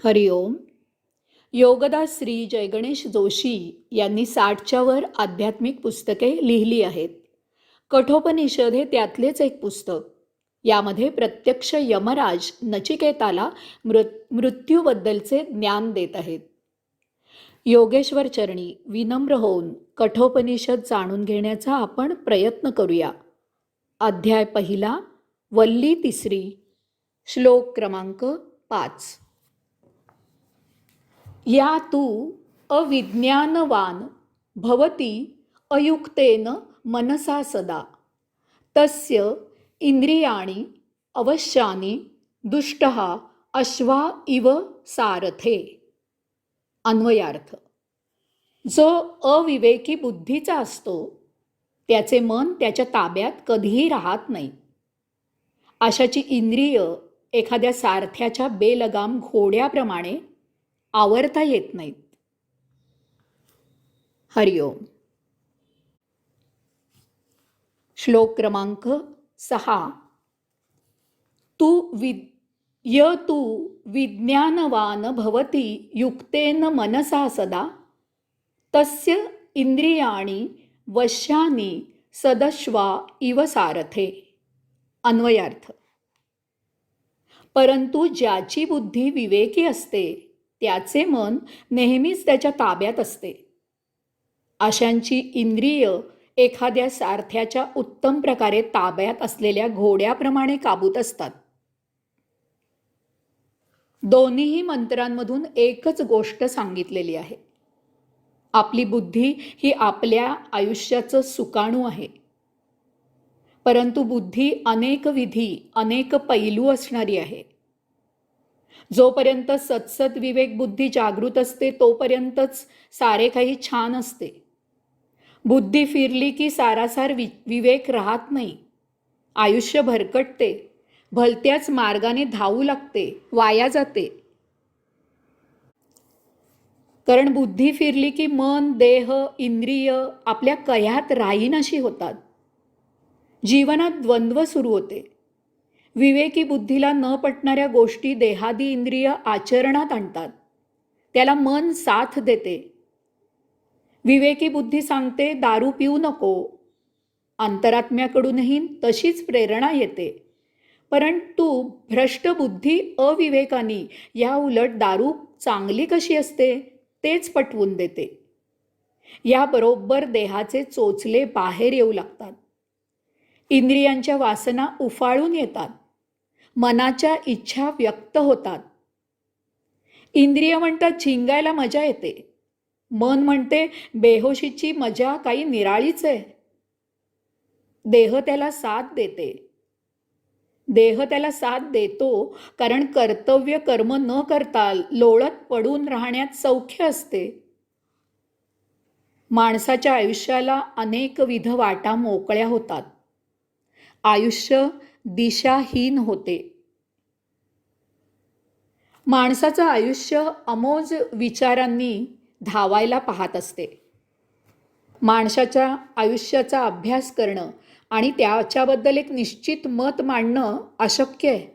हरिओम. योगदास श्री जयगणेश जोशी यांनी 60च्या वर आध्यात्मिक पुस्तके लिहिली आहेत. कठोपनिषद हे त्यातलेच एक पुस्तक. यामध्ये प्रत्यक्ष यमराज नचिकेताला मृत्यूबद्दलचे ज्ञान देत आहेत. योगेश्वर चरणी विनम्र होऊन कठोपनिषद जाणून घेण्याचा आपण प्रयत्न करूया. अध्याय पहिला, वल्ली तिसरी, श्लोक क्रमांक 5. या तू अविज्ञानवान भवती अयुक्तेन मनसा सदा तस्य इंद्रियाणि अवश्यानि दुष्टः अश्वा इव सारथे. अन्वयार्थ: जो अविवेकी बुद्धीचा असतो त्याचे मन त्याच्या ताब्यात कधीही राहत नाही. अशाची इंद्रिय एखाद्या सारथ्याच्या बेलगाम घोड्याप्रमाणे आवरता येत नाहीत. हरिओम. श्लोक क्रमांक 6. तू विज्ञानवान भवती युक्तेन मनसा सदा तस्य इंद्रियाणि वश्यानि सदश्वा इव सारथे. अन्वयार्थ: परंतु ज्याची बुद्धी विवेकी असते त्याचे मन नेहमीच त्याच्या ताब्यात असते. अशांची इंद्रिय एखाद्या सारथ्याच्या उत्तम प्रकारे ताब्यात असलेल्या घोड्याप्रमाणे काबूत असतात. दोन्हीही मंत्रांमधून एकच गोष्ट सांगितलेली आहे. आपली बुद्धी ही आपल्या आयुष्याचं सुकाणू आहे. परंतु बुद्धी अनेक विधी, अनेक पैलू असणारी आहे. जोपर्यंत सत्सद विवेक बुद्धी जागृत असते तोपर्यंतच सारे काही छान असते. बुद्धी फिरली की सारासार विवेक राहत नाही. आयुष्य भरकटते, भलत्याच मार्गाने धावू लागते, वाया जाते. कारण बुद्धी फिरली की मन, देह, इंद्रिय आपल्या कह्यात राहीनाशी होतात. जीवनात द्वंद्व सुरू होते. विवेकी बुद्धीला न पटणाऱ्या गोष्टी देहादी इंद्रिय आचरणात आणतात. त्याला मन साथ देते. विवेकी बुद्धी सांगते दारू पिऊ नको. अंतरात्म्याकडूनही तशीच प्रेरणा येते. परंतु भ्रष्ट बुद्धी अविवेकानी या उलट दारू चांगली कशी असते तेच पटवून देते. याबरोबर देहाचे चोचले बाहेर येऊ लागतात. इंद्रियांच्या वासना उफाळून येतात. मनाच्या इच्छा व्यक्त होतात. इंद्रिय म्हणतात झिंगायला मजा येते. मन म्हणते बेहोशीची मजा काही निराळीच आहे. देह त्याला साथ देतो कारण कर्तव्य कर्म न करता लोळत पडून राहण्यात सौख्य असते. माणसाच्या आयुष्याला अनेकविध वाटा मोकळ्या होतात. आयुष्य दिशाहीन होते. माणसाचं आयुष्य अमोज विचारांनी धावायला पाहत असते. माणसाच्या आयुष्याचा अभ्यास करणं आणि त्याच्याबद्दल एक निश्चित मत मांडणं अशक्य आहे.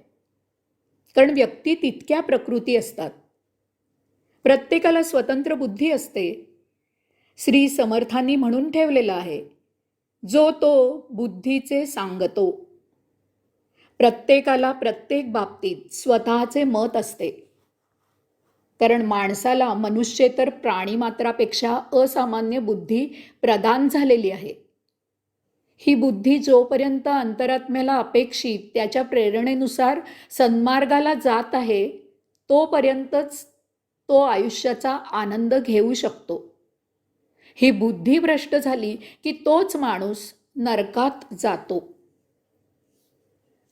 कारण व्यक्ती तितक्या प्रकृती असतात. प्रत्येकाला स्वतंत्र बुद्धी असते. श्री समर्थांनी म्हणून ठेवलेला आहे, जो तो बुद्धीचे सांगतो. प्रत्येकाला प्रत्येक बाबतीत स्वतःचे मत असते. कारण माणसाला मनुष्येतर प्राणीमात्रापेक्षा असामान्य बुद्धी प्रदान झालेली आहे. ही बुद्धी जोपर्यंत अंतरात्म्याला अपेक्षित त्याच्या प्रेरणेनुसार सन्मार्गाला जात आहे तोपर्यंतच तो आयुष्याचा आनंद घेऊ शकतो. ही बुद्धी भ्रष्ट झाली की तोच माणूस नरकात जातो.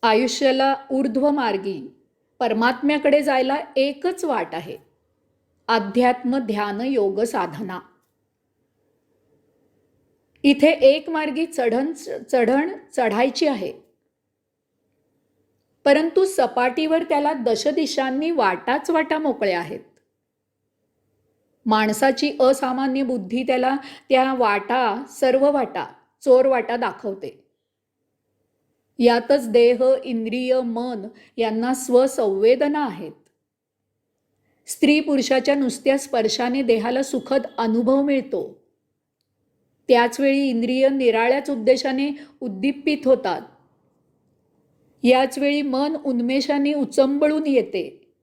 आयुष्याला ऊर्ध्वमार्गी परमात्म्याकडे जायला एकच वाट आहे, अध्यात्म ध्यान योग साधना. इथे एक मार्गी चढण चढायची आहे. परंतु सपाटीवर त्याला दशदिशांनी वाटाच वाटा मोकळ्या आहेत. माणसाची असामान्य बुद्धी त्याला त्या वाटा, सर्व वाटा, चोर वाटा दाखवते. यातच देह, इंद्रिय, मन यांना स्वसंवेदना आहेत. स्त्री पुरुषाच्या नुसत्या स्पर्शाने देहाला सुखद अनुभव मिळतो. त्याचवेळी इंद्रिय निराळ्याच उद्देशाने उद्दीपित होतात. याचवेळी मन उन्मेषाने उचंबळून येते.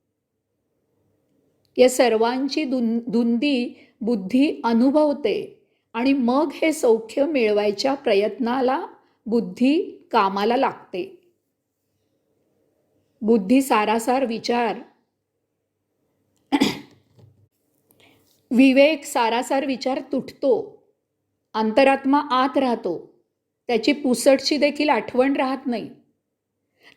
या सर्वांची धुंदी बुद्धी अनुभवते आणि मग हे सौख्य मिळवायच्या प्रयत्नाला बुद्धी कामाला लागते. बुद्धी सारासार विचार, विवेक सारासार विचार तुटतो. अंतरात्मा आत राहतो. त्याची पुसटशी देखील आठवण राहत नाही.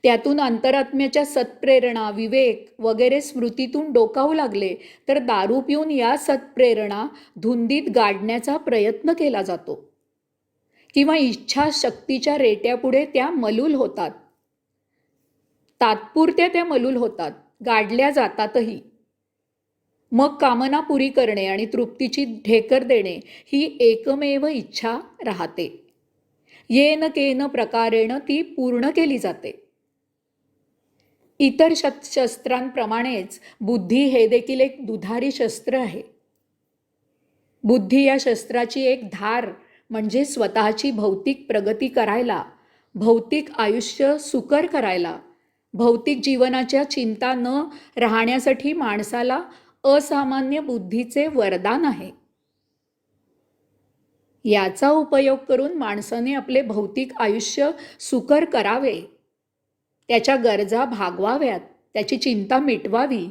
त्यातून अंतरात्म्याच्या सत्प्रेरणा, विवेक वगैरे स्मृतीतून डोकावू लागले तर दारू पिऊन या सत्प्रेरणा धुंदीत गाडण्याचा प्रयत्न केला जातो किंवा इच्छाशक्तीच्या रेट्यापुढे त्या मलूल होतात. तात्पुरत्या त्या मलूल होतात, गाडल्या जातातही. मग कामना पुरी करणे आणि तृप्तीची ढेकर देणे ही एकमेव इच्छा राहते. येन केन प्रकारेण ती पूर्ण केली जाते. इतर शस्त्रांप्रमाणेच बुद्धी हे देखील एक दुधारी शस्त्र आहे. बुद्धी या शस्त्राची एक धार म्हणजे स्वतःची भौतिक प्रगती करायला, भौतिक आयुष्य सुकर करायला, भौतिक जीवनाच्या चिंता न राहण्यासाठी माणसाला असामान्य बुद्धीचे वरदान आहे. याचा उपयोग करून माणसाने आपले भौतिक आयुष्य सुकर करावे, त्याच्या गरजा भागवाव्यात, त्याची चिंता मिटवावी,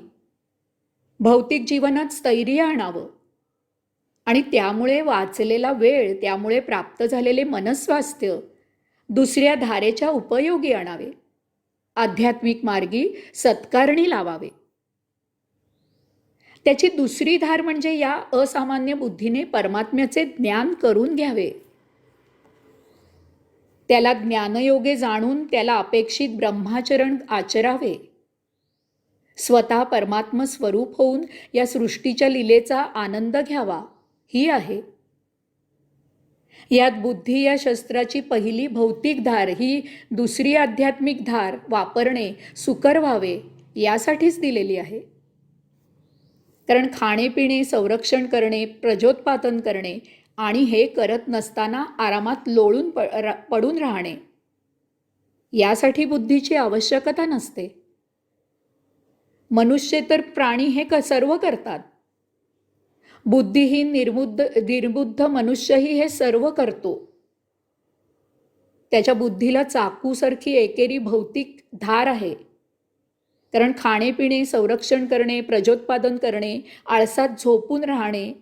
भौतिक जीवनात स्थैर्य आणावं आणि त्यामुळे वाचलेला वेळ, त्यामुळे प्राप्त झालेले मनस्वास्थ्य दुसऱ्या धारेच्या उपयोगी आणावे, आध्यात्मिक मार्गी सत्कारणी लावावे. त्याची दुसरी धार म्हणजे या असामान्य बुद्धीने परमात्म्याचे ज्ञान करून घ्यावे. त्याला ज्ञानयोगे जाणून त्याला अपेक्षित ब्रह्माचरण आचरावे. स्वतः परमात्म स्वरूप होऊन या सृष्टीच्या लीलेचा आनंद घ्यावा, ही आहे. यात बुद्धी या शस्त्राची पहिली भौतिक धार ही दुसरी आध्यात्मिक धार वापरणे सुकर व्हावे यासाठीच दिलेली आहे. कारण खाणेपिणे, संरक्षण करणे, प्रजोत्पादन करणे आणि हे करत नसताना आरामात लोळून पडून राहणे यासाठी बुद्धीची आवश्यकता नसते. मनुष्येतर प्राणी हे सर्व करतात. बुद्धिहीन निर्बुद्ध मनुष्यही हे सर्व करतो. त्याच्या बुद्धीला चाकूसारखी एकेरी भौतिक धार आहे. कारण खाणेपिणे, संरक्षण करणे, प्रजोत्पादन करणे, आळसात झोपून राहणे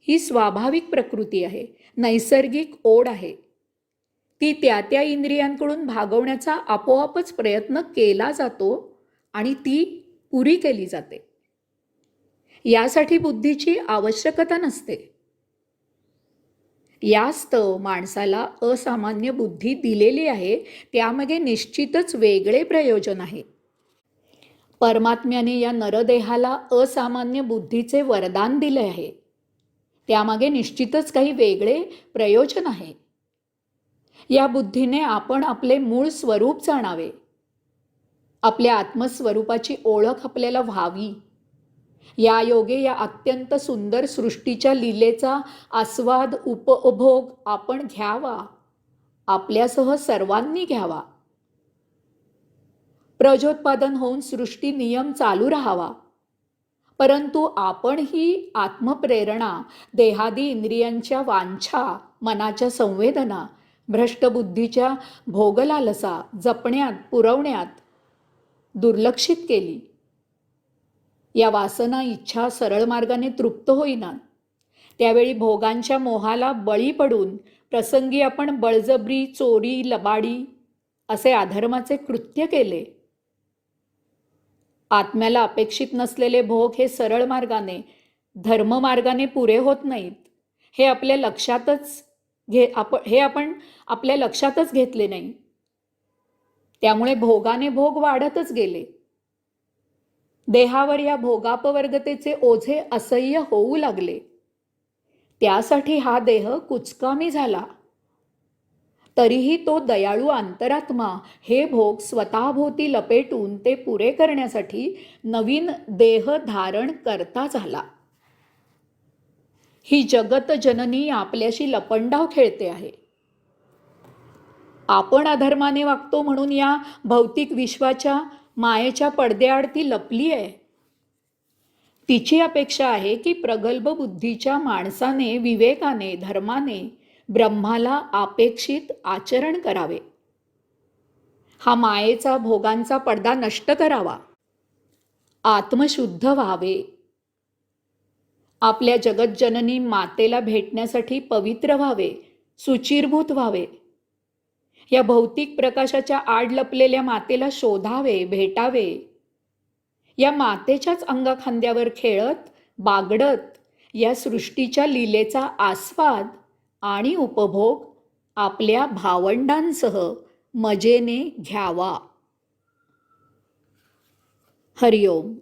ही स्वाभाविक प्रकृती आहे, नैसर्गिक ओढ आहे. ती त्या त्या इंद्रियांकडून भागवण्याचा आपोआपच प्रयत्न केला जातो आणि ती पुरी केली जाते. यासाठी बुद्धीची आवश्यकता नसते. यास्तव माणसाला असामान्य बुद्धी दिलेली आहे, त्यामागे निश्चितच वेगळे प्रयोजन आहे. परमात्म्याने या नरदेहाला असामान्य बुद्धीचे वरदान दिले आहे, त्यामागे निश्चितच काही वेगळे प्रयोजन आहे. या बुद्धीने आपण आपले मूळ स्वरूप जाणावे, आपल्या आत्मस्वरूपाची ओळख आपल्याला व्हावी. या योगे या अत्यंत सुंदर सृष्टीच्या लीलेचा आस्वाद उपभोग आपण घ्यावा, आपल्यासह सर्वांनी घ्यावा. प्रजोत्पादन होऊन सृष्टी नियम चालू राहावा. परंतु आपण ही आत्मप्रेरणा, देहादी इंद्रियांच्या वांछा, मनाच्या संवेदना, भ्रष्टबुद्धीच्या भोगलालसा जपण्यात, पुरवण्यात दुर्लक्षित केली. या वासना, इच्छा सरळ मार्गाने तृप्त होईना. त्यावेळी भोगांच्या मोहाला बळी पडून प्रसंगी आपण बळजबरी, चोरी, लबाडी असे अधर्माचे कृत्य केले. आत्म्याला अपेक्षित नसलेले भोग हे सरळ मार्गाने, धर्ममार्गाने पुरे होत नाहीत. हे आपण आपल्या लक्षातच घेतले नाही. त्यामुळे भोगाने भोग वाढतच गेले. देहावर या भोगापवर्गतेचे ओझे असह्य होऊ लागले. त्यासाठी हा देह कुचकामी झाला. तरीही तो दयाळू अंतरात्मा हे भोग स्वतःभोवती लपेटून ते पुरे करण्यासाठी नवीन देह धारण करता झाला. ही जगत जननी आपल्याशी लपंडाव खेळते आहे. आपण अधर्माने वागतो म्हणून या भौतिक विश्वाच्या मायेच्या पडद्याआड ती लपली आहे. तिची अपेक्षा आहे की प्रगल्भ बुद्धीच्या माणसाने विवेकाने धर्माने ब्रह्माला अपेक्षित आचरण करावे. हा मायेचा भोगांचा पडदा नष्ट करावा. आत्मशुद्ध व्हावे. आपल्या जगज्जननी मातेला भेटण्यासाठी पवित्र व्हावे, सुचिरभूत व्हावे. या भौतिक प्रकाशाच्या आड लपलेल्या मातेला शोधावे, भेटावे. या मातेच्याच अंगाखांद्यावर खेळत बागडत या सृष्टीच्या लीलेचा आस्वाद आणि उपभोग आपल्या भावंडांसह मजेने घ्यावा. हरिओम.